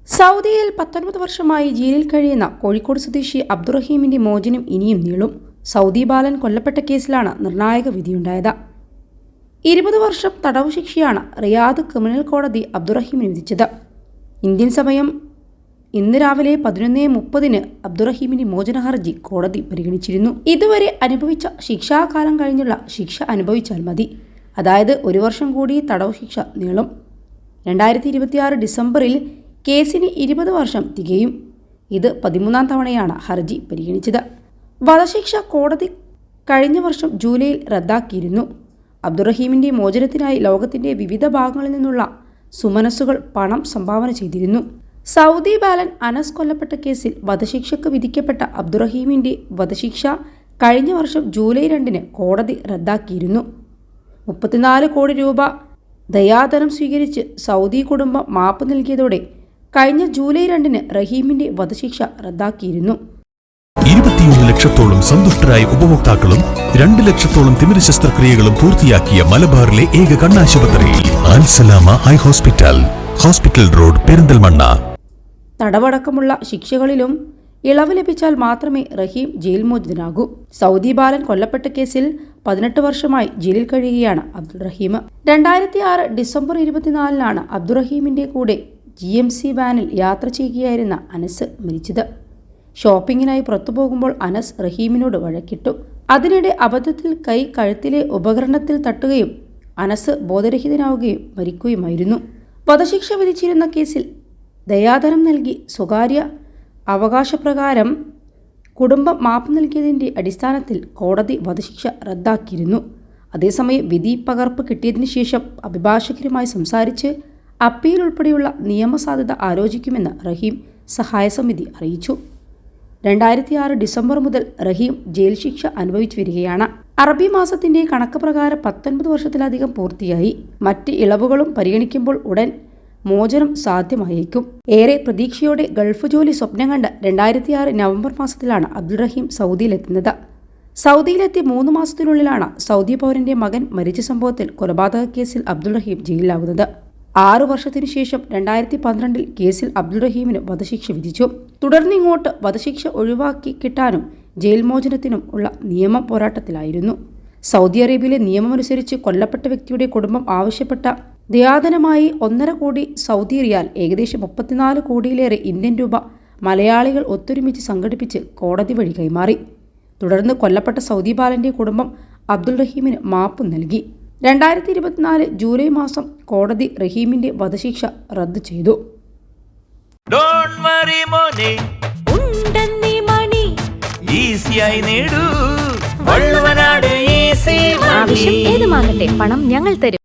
സൗദിയിൽ 19 വർഷമായി ജയിലിൽ കഴിയുന്ന കോഴിക്കോട് സ്വദേശി അബ്ദുറഹീമിന്റെ മോചനം ഇനിയും നീളും. സൗദി ബാലൻ കൊല്ലപ്പെട്ട കേസിലാണ് നിർണായക വിധിയുണ്ടായത്. 20 വർഷം തടവ് ശിക്ഷയാണ് റിയാദ് ക്രിമിനൽ കോടതി അബ്ദുറഹീമിന് വിധിച്ചത്. ഇന്ത്യൻ സമയം ഇന്ന് രാവിലെ 11:30 അബ്ദുറഹീമിന്റെ മോചന ഹർജി കോടതി പരിഗണിച്ചിരുന്നു. ഇതുവരെ അനുഭവിച്ച ശിക്ഷാകാലം കഴിഞ്ഞുള്ള ശിക്ഷ അനുഭവിച്ചാൽ മതി. അതായത് 1 വർഷം കൂടി തടവ് ശിക്ഷ നീളും. 2026 ഡിസംബറിൽ കേസിന് 20 വർഷം തികയും. ഇത് 13ാം തവണയാണ് ഹർജി പരിഗണിച്ചത്. വധശിക്ഷ കോടതി കഴിഞ്ഞ വർഷം ജൂലൈയിൽ റദ്ദാക്കിയിരുന്നു. അബ്ദുറഹീമിന്റെ മോചനത്തിനായി ലോകത്തിന്റെ വിവിധ ഭാഗങ്ങളിൽ നിന്നുള്ള സുമനസ്സുകൾ പണം സംഭാവന ചെയ്തിരുന്നു. സൗദി ബാലൻ അനസ് കൊല്ലപ്പെട്ട കേസിൽ വധശിക്ഷയ്ക്ക് വിധിക്കപ്പെട്ട അബ്ദുറഹീമിന്റെ വധശിക്ഷ കഴിഞ്ഞ വർഷം ജൂലൈ 2 കോടതി റദ്ദാക്കിയിരുന്നു. 34 കോടി രൂപ ദയാധനം സ്വീകരിച്ച് സൗദി കുടുംബം മാപ്പ് നൽകിയതോടെ കഴിഞ്ഞ ജൂലൈ 2 റഹീമിന്റെ വധശിക്ഷ റദ്ദാക്കിയിരുന്നു. 21 ലക്ഷത്തോളം സന്തുഷ്ടരായ ഉപഭോക്താക്കളും 2 ലക്ഷത്തോളം തിമിര ശസ്ത്രക്രിയകളും പൂർത്തിയാക്കിയ മലബാറിലെ ഏക കണ്ണാശുപത്രി Alsalama eye hospital, hospital road, Perinthalmanna. തടവടക്കമുള്ള ശിക്ഷകളിലും ഇളവ് ലഭിച്ചാൽ മാത്രമേ റഹീം ജയിൽ മോചിതനാകൂ. സൗദി ബാലൻ കൊല്ലപ്പെട്ട കേസിൽ 18 വർഷമായി ജയിലിൽ കഴിയുകയാണ് അബ്ദുറഹീം. 2006 ഡിസംബർ 24 അബ്ദുറഹീമിന്റെ കൂടെ GMC വാനിൽ യാത്ര ചെയ്യുകയായിരുന്ന അനസ് മരിച്ചത്. ഷോപ്പിങ്ങിനായി പുറത്തുപോകുമ്പോൾ അനസ് റഹീമിനോട് വഴക്കിട്ടു. അതിനിടെ അബദ്ധത്തിൽ കൈ കഴുത്തിലെ ഉപകരണത്തിൽ തട്ടുകയും അനസ് ബോധരഹിതനാവുകയും മരിക്കുകയുമായിരുന്നു. വധശിക്ഷ വിധിച്ചിരുന്ന കേസിൽ ദയാധനം നൽകി സ്വകാര്യ അവകാശപ്രകാരം കുടുംബം മാപ്പ് നൽകിയതിൻ്റെ അടിസ്ഥാനത്തിൽ കോടതി വധശിക്ഷ റദ്ദാക്കിയിരുന്നു. അതേസമയം വിധി പകർപ്പ് കിട്ടിയതിനു ശേഷം അഭിഭാഷകരുമായി സംസാരിച്ച് അപ്പീൽ ഉൾപ്പെടെയുള്ള നിയമസാധ്യത ആലോചിക്കുമെന്ന് റഹീം സഹായ സമിതി അറിയിച്ചു. 2006 ഡിസംബർ മുതൽ റഹീം ജയിൽ ശിക്ഷ അനുഭവിച്ചു വരികയാണ്. അറബി മാസത്തിന്റെ കണക്ക് പ്രകാരം 19 വർഷത്തിലധികം പൂർത്തിയായി. മറ്റ് ഇളവുകളും പരിഗണിക്കുമ്പോൾ ഉടൻ മോചനം സാധ്യമായേക്കും. ഏറെ പ്രതീക്ഷയോടെ ഗൾഫ് ജോലി സ്വപ്നം കണ്ട് 2006 നവംബർ മാസത്തിലാണ് അബ്ദുറഹീം സൗദിയിലെത്തുന്നത്. സൗദിയിലെത്തി 3 മാസത്തിനുള്ളിലാണ് സൗദി പൗരന്റെ മകൻ മരിച്ച സംഭവത്തിൽ കൊലപാതക കേസിൽ അബ്ദുറഹീം ജയിലിലാകുന്നത്. 6 വർഷത്തിനു ശേഷം 2012 കേസിൽ അബ്ദുറഹീമിന് വധശിക്ഷ വിധിച്ചു. തുടർന്നിങ്ങോട്ട് വധശിക്ഷ ഒഴിവാക്കി കിട്ടാനും ജയിൽ മോചനത്തിനും ഉള്ള നിയമ പോരാട്ടത്തിലായിരുന്നു. സൗദി അറേബ്യയിലെ നിയമമനുസരിച്ച് കൊല്ലപ്പെട്ട വ്യക്തിയുടെ കുടുംബം ആവശ്യപ്പെട്ട ദയാധനമായി 1.5 കോടി സൗദി റിയാൽ, ഏകദേശം 34 കോടിയിലേറെ ഇന്ത്യൻ രൂപ മലയാളികൾ ഒത്തൊരുമിച്ച് സംഘടിപ്പിച്ച് കോടതി വഴി കൈമാറി. തുടർന്ന് കൊല്ലപ്പെട്ട സൗദി ബാലന്റെ കുടുംബം അബ്ദുറഹീമിന് മാപ്പ് നൽകി. 2024 ജൂലൈ മാസം കോടതി റഹീമിന്റെ വധശിക്ഷ റദ്ദു ചെയ്തു. പണം ഞങ്ങൾ തരും.